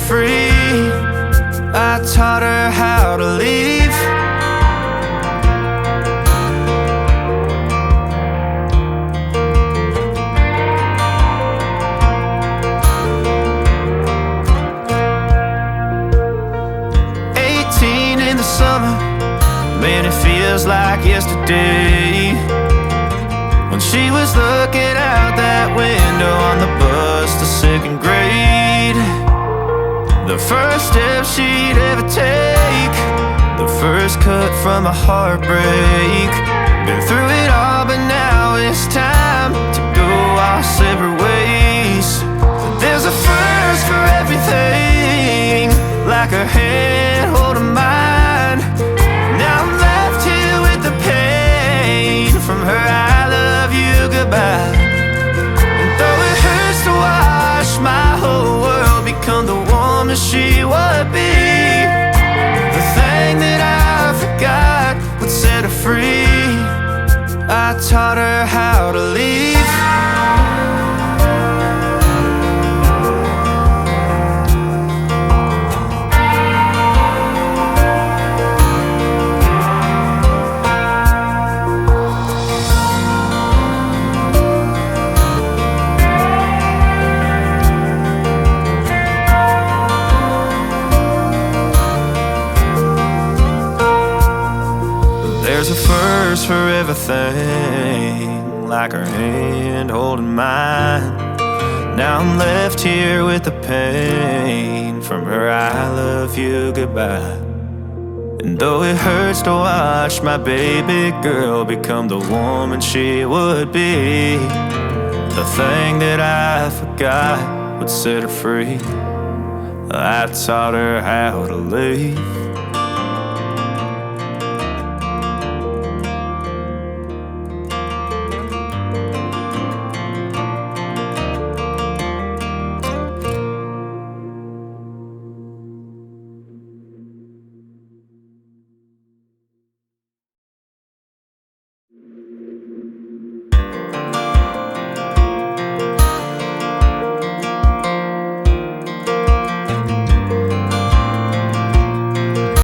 free. I taught her how to leave. In the summer, man, it feels like yesterday, when she was looking out that window on the bus to second grade. The first step she'd ever take, the first cut from a heartbreak. Been through it all, but now it's time to go our separate ways. There's a first for everything, like her hand holding mine. Now I'm left here with the pain from her I love you goodbye. And though it hurts to watch my whole world become the woman she would be, the thing that I forgot would set her free. I taught her how to leave. There's a first for everything, like her hand holding mine. Now I'm left here with the pain from her I love you goodbye. And though it hurts to watch my baby girl become the woman she would be, the thing that I forgot would set her free. I taught her how to leave.